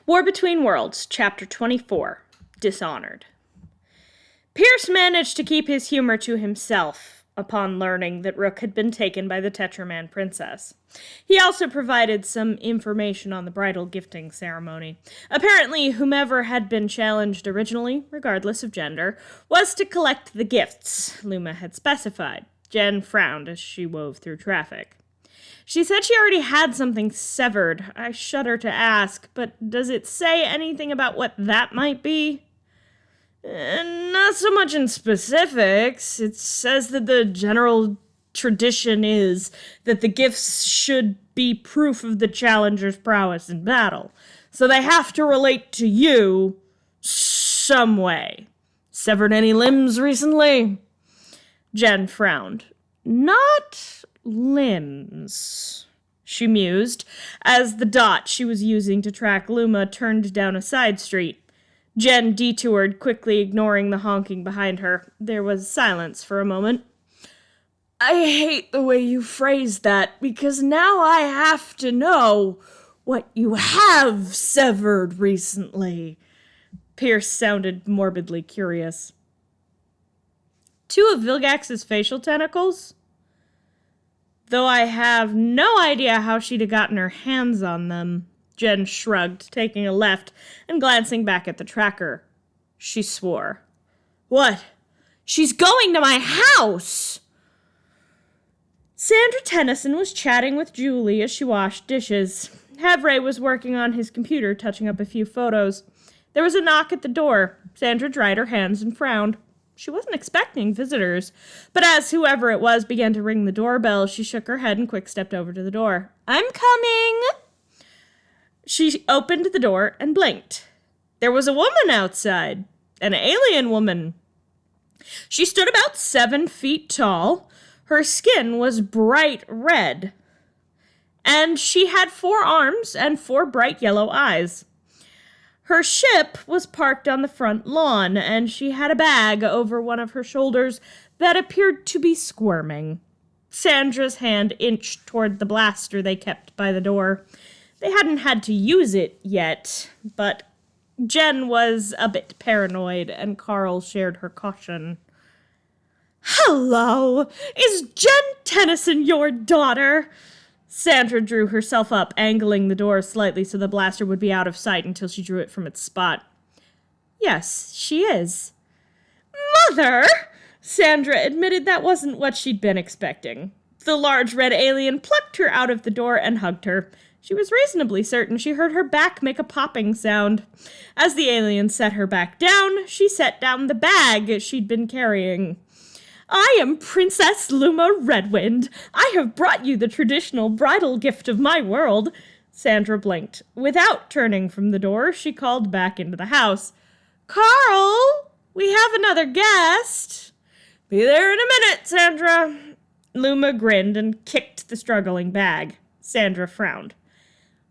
War Between Worlds, Chapter 24, Dishonored. Pierce managed to keep his humor to himself upon learning that Rook had been taken by the Tetraman princess. He also provided some information on the bridal gifting ceremony. Apparently, whomever had been challenged originally, regardless of gender, was to collect the gifts Luma had specified. Jen frowned as she wove through traffic. She said she already had something severed. I shudder to ask, but does it say anything about what that might be? Not so much in specifics. It says that the general tradition is that the gifts should be proof of the challenger's prowess in battle. So they have to relate to you some way. Severed any limbs recently? Jen frowned. Not limbs, she mused, as the dot she was using to track Luma turned down a side street. Jen detoured, quickly ignoring the honking behind her. There was silence for a moment. I hate the way you phrased that, because now I have to know what you have severed recently. Pierce sounded morbidly curious. 2 of Vilgax's facial tentacles? Though I have no idea how she'd have gotten her hands on them. Jen shrugged, taking a left and glancing back at the tracker. She swore. What? She's going to my house! Sandra Tennyson was chatting with Julie as she washed dishes. Havre was working on his computer, touching up a few photos. There was a knock at the door. Sandra dried her hands and frowned. She wasn't expecting visitors, but as whoever it was began to ring the doorbell, she shook her head and quick-stepped over to the door. I'm coming! She opened the door and blinked. There was a woman outside. An alien woman. She stood about 7 feet tall. Her skin was bright red. And she had 4 arms and 4 bright yellow eyes. Her ship was parked on the front lawn, and she had a bag over one of her shoulders that appeared to be squirming. Sandra's hand inched toward the blaster they kept by the door. They hadn't had to use it yet, but Jen was a bit paranoid, and Carl shared her caution. Hello! Is Jen Tennyson your daughter? Sandra drew herself up, angling the door slightly so the blaster would be out of sight until she drew it from its spot. Yes, she is. Mother! Sandra admitted that wasn't what she'd been expecting. The large red alien plucked her out of the door and hugged her. She was reasonably certain she heard her back make a popping sound. As the alien set her back down, she set down the bag she'd been carrying. I am Princess Luma Redwind. I have brought you the traditional bridal gift of my world. Sandra blinked. Without turning from the door, she called back into the house. Carl, we have another guest. Be there in a minute, Sandra. Luma grinned and kicked the struggling bag. Sandra frowned.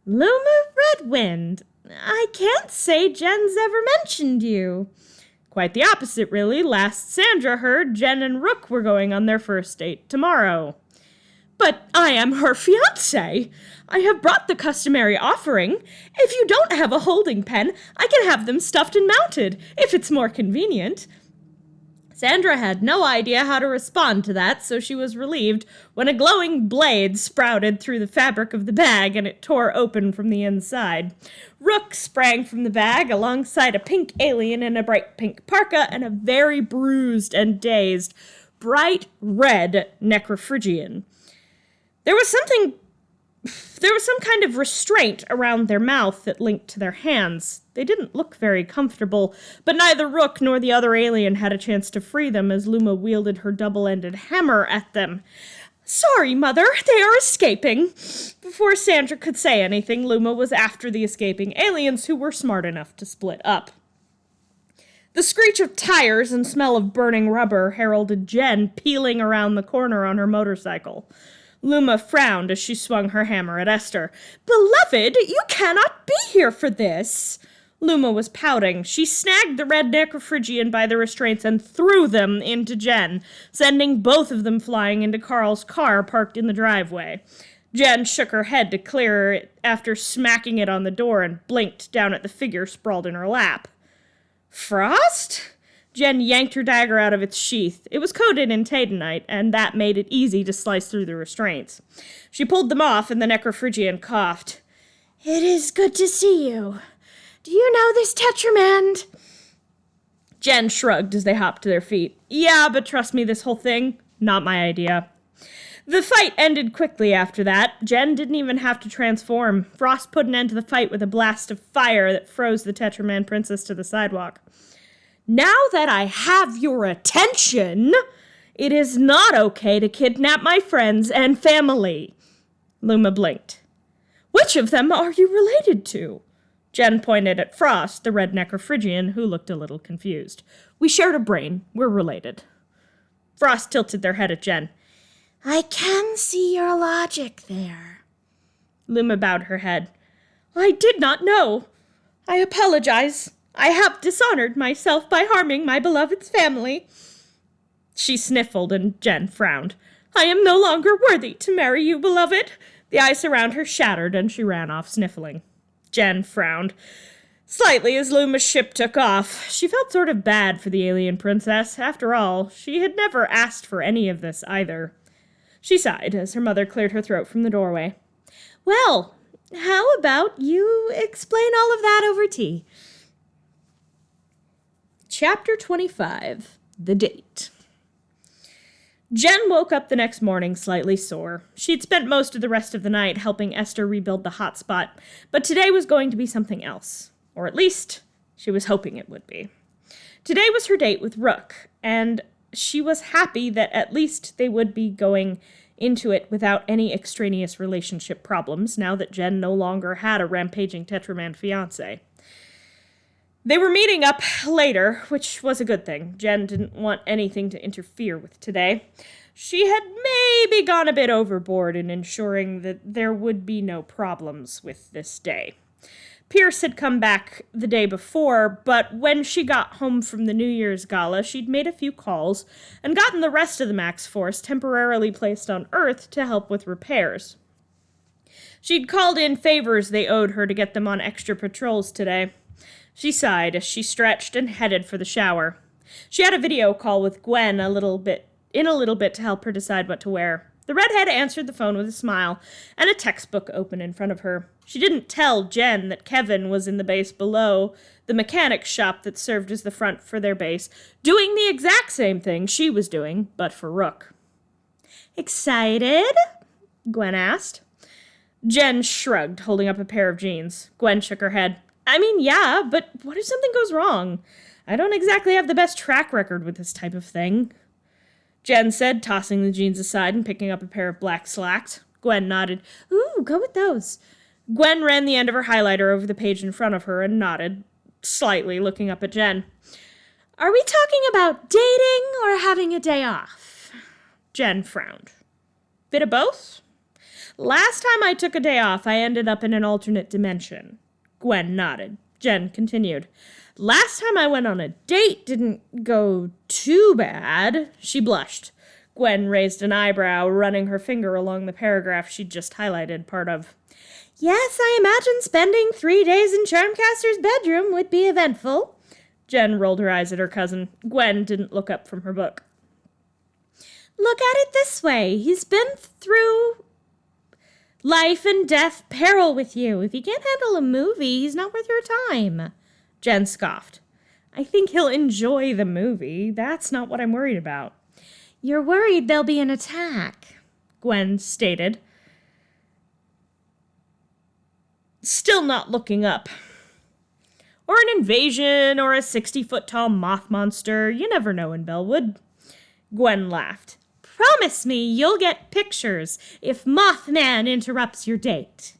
Luma Redwind, I can't say Jen's ever mentioned you. Quite the opposite, really. Last Sandra heard, Jen and Rook were going on their first date tomorrow. But I am her fiancé. I have brought the customary offering. If you don't have a holding pen, I can have them stuffed and mounted, if it's more convenient. Sandra had no idea how to respond to that, so she was relieved when a glowing blade sprouted through the fabric of the bag and it tore open from the inside. Rook sprang from the bag alongside a pink alien in a bright pink parka and a very bruised and dazed, bright red necrophrygian. There was some kind of restraint around their mouth that linked to their hands. They didn't look very comfortable, but neither Rook nor the other alien had a chance to free them as Luma wielded her double-ended hammer at them. Sorry, Mother, they are escaping. Before Sandra could say anything, Luma was after the escaping aliens who were smart enough to split up. The screech of tires and smell of burning rubber heralded Jen peeling around the corner on her motorcycle. Luma frowned as she swung her hammer at Esther. Beloved, you cannot be here for this. Luma was pouting. She snagged the red necrophrygian by the restraints and threw them into Jen, sending both of them flying into Carl's car parked in the driveway. Jen shook her head to clear it after smacking it on the door and blinked down at the figure sprawled in her lap. Frost? Jen yanked her dagger out of its sheath. It was coated in tadenite, and that made it easy to slice through the restraints. She pulled them off, and the Necrophrygian coughed. It is good to see you. Do you know this Tetramand? Jen shrugged as they hopped to their feet. Yeah, but trust me, this whole thing, not my idea. The fight ended quickly after that. Jen didn't even have to transform. Frost put an end to the fight with a blast of fire that froze the Tetraman princess to the sidewalk. Now that I have your attention, it is not okay to kidnap my friends and family. Luma blinked. Which of them are you related to? Jen pointed at Frost, the red Necrophrygian, who looked a little confused. We shared a brain. We're related. Frost tilted their head at Jen. I can see your logic there. Luma bowed her head. I did not know. I apologize. I have dishonored myself by harming my beloved's family. She sniffled and Jen frowned. I am no longer worthy to marry you, beloved. The ice around her shattered and she ran off sniffling. Jen frowned slightly as Luma's ship took off. She felt sort of bad for the alien princess. After all, she had never asked for any of this either. She sighed as her mother cleared her throat from the doorway. Well, how about you explain all of that over tea? Chapter 25, The Date. Jen woke up the next morning slightly sore. She'd spent most of the rest of the night helping Esther rebuild the hotspot, but today was going to be something else. Or at least, she was hoping it would be. Today was her date with Rook, and she was happy that at least they would be going into it without any extraneous relationship problems now that Jen no longer had a rampaging Tetraman fiancé. They were meeting up later, which was a good thing. Jen didn't want anything to interfere with today. She had maybe gone a bit overboard in ensuring that there would be no problems with this day. Pierce had come back the day before, but when she got home from the New Year's gala, she'd made a few calls and gotten the rest of the Max Force temporarily placed on Earth to help with repairs. She'd called in favors they owed her to get them on extra patrols today. She sighed as she stretched and headed for the shower. She had a video call with Gwen in a little bit to help her decide what to wear. The redhead answered the phone with a smile and a textbook open in front of her. She didn't tell Jen that Kevin was in the base below the mechanics shop that served as the front for their base, doing the exact same thing she was doing, but for Rook. Excited? Gwen asked. Jen shrugged, holding up a pair of jeans. Gwen shook her head. I mean, yeah, but what if something goes wrong? I don't exactly have the best track record with this type of thing. Jen said, tossing the jeans aside and picking up a pair of black slacks. Gwen nodded. Ooh, go with those. Gwen ran the end of her highlighter over the page in front of her and nodded, slightly looking up at Jen. Are we talking about dating or having a day off? Jen frowned. Bit of both? Last time I took a day off, I ended up in an alternate dimension. Gwen nodded. Jen continued. Last time I went on a date didn't go too bad. She blushed. Gwen raised an eyebrow, running her finger along the paragraph she'd just highlighted part of. Yes, I imagine spending 3 days in Charmcaster's bedroom would be eventful. Jen rolled her eyes at her cousin. Gwen didn't look up from her book. Look at it this way. He's been through life and death peril with you. If he can't handle a movie, he's not worth your time. Jen scoffed. I think he'll enjoy the movie. That's not what I'm worried about. You're worried there'll be an attack, Gwen stated, still not looking up. Or an invasion, or a 60-foot-tall moth monster. You never know in Bellwood. Gwen laughed. Promise me you'll get pictures if Mothman interrupts your date.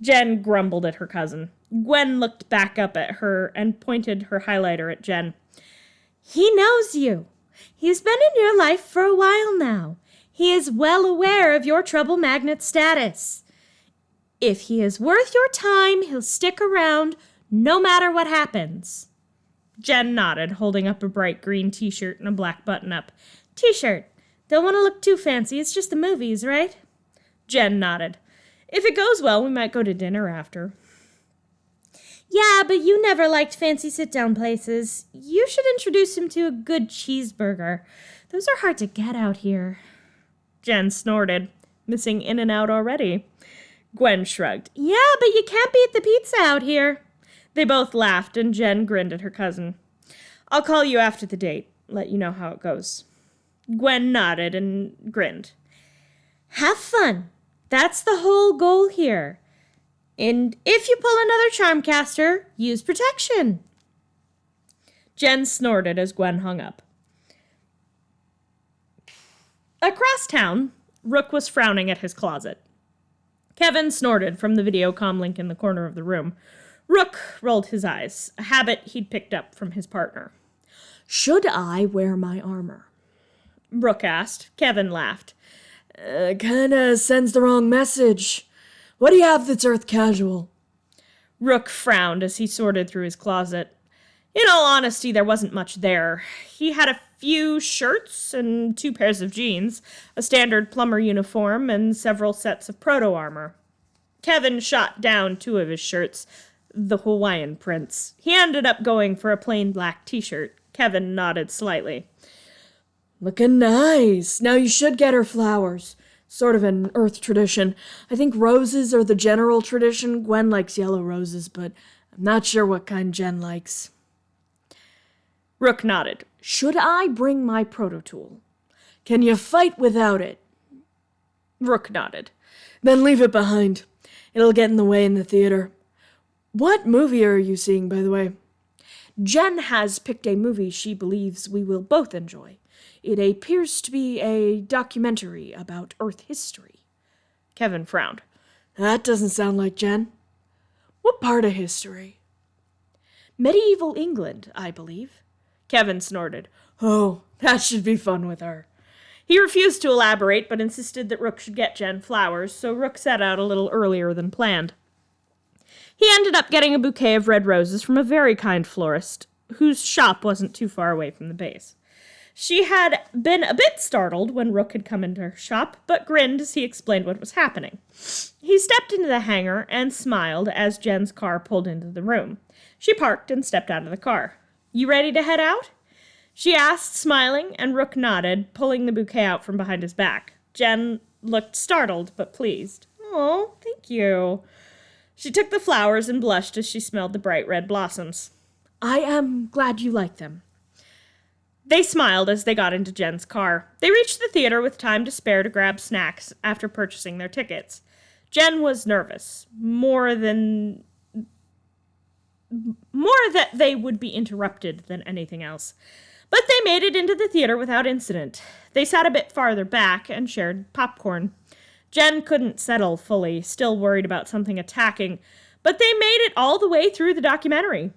Jen grumbled at her cousin. Gwen looked back up at her and pointed her highlighter at Jen. He knows you. He's been in your life for a while now. He is well aware of your trouble magnet status. If he is worth your time, he'll stick around no matter what happens. Jen nodded, holding up a bright green t-shirt and a black button-up. T-shirt. Don't want to look too fancy. It's just the movies, right? Jen nodded. If it goes well, we might go to dinner after. Yeah, but you never liked fancy sit-down places. You should introduce him to a good cheeseburger. Those are hard to get out here. Jen snorted, missing In-N-Out already. Gwen shrugged. Yeah, but you can't beat the pizza out here. They both laughed, and Jen grinned at her cousin. I'll call you after the date, let you know how it goes. Gwen nodded and grinned. Have fun. That's the whole goal here. And if you pull another Charmcaster, use protection. Jen snorted as Gwen hung up. Across town, Rook was frowning at his closet. Kevin snorted from the videocom link in the corner of the room. Rook rolled his eyes, a habit he'd picked up from his partner. Should I wear my armor? Rook asked. Kevin laughed. Kinda sends the wrong message. What do you have that's Earth casual? Rook frowned as he sorted through his closet. In all honesty, there wasn't much there. He had a few shirts and 2 pairs of jeans, a standard plumber uniform, and several sets of proto-armor. Kevin shot down 2 of his shirts, the Hawaiian prints. He ended up going for a plain black t-shirt. Kevin nodded slightly. Looking nice. Now you should get her flowers. Sort of an Earth tradition. I think roses are the general tradition. Gwen likes yellow roses, but I'm not sure what kind Jen likes. Rook nodded. Should I bring my proto-tool? Can you fight without it? Rook nodded. Then leave it behind. It'll get in the way in the theater. What movie are you seeing, by the way? Jen has picked a movie she believes we will both enjoy. It appears to be a documentary about Earth history. Kevin frowned. That doesn't sound like Jen. What part of history? Medieval England, I believe. Kevin snorted. Oh, that should be fun with her. He refused to elaborate, but insisted that Rook should get Jen flowers, so Rook set out a little earlier than planned. He ended up getting a bouquet of red roses from a very kind florist, whose shop wasn't too far away from the base. She had been a bit startled when Rook had come into her shop, but grinned as he explained what was happening. He stepped into the hangar and smiled as Jen's car pulled into the room. She parked and stepped out of the car. You ready to head out? She asked, smiling, and Rook nodded, pulling the bouquet out from behind his back. Jen looked startled, but pleased. Oh, thank you. She took the flowers and blushed as she smelled the bright red blossoms. I am glad you like them. They smiled as they got into Jen's car. They reached the theater with time to spare to grab snacks after purchasing their tickets. Jen was nervous, more that they would be interrupted than anything else. But they made it into the theater without incident. They sat a bit farther back and shared popcorn. Jen couldn't settle fully, still worried about something attacking, but they made it all the way through the documentary.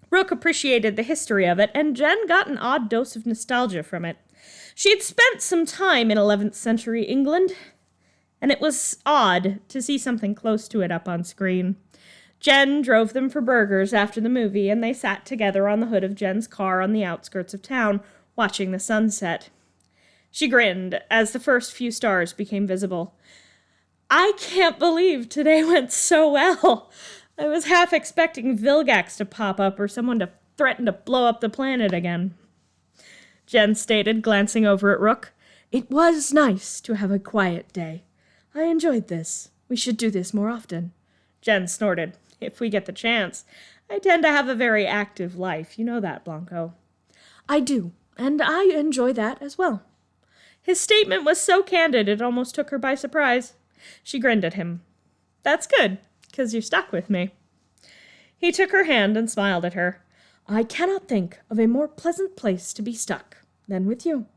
Rook appreciated the history of it, and Jen got an odd dose of nostalgia from it. She'd spent some time in 11th century England, and it was odd to see something close to it up on screen. Jen drove them for burgers after the movie, and they sat together on the hood of Jen's car on the outskirts of town, watching the sunset. She grinned as the first few stars became visible. I can't believe today went so well. I was half expecting Vilgax to pop up or someone to threaten to blow up the planet again. Jen stated, glancing over at Rook. It was nice to have a quiet day. I enjoyed this. We should do this more often. Jen snorted. If we get the chance. I tend to have a very active life. You know that, Blonko. I do, and I enjoy that as well. His statement was so candid it almost took her by surprise. She grinned at him. That's good. 'Cause you're stuck with me. He took her hand and smiled at her. I cannot think of a more pleasant place to be stuck than with you.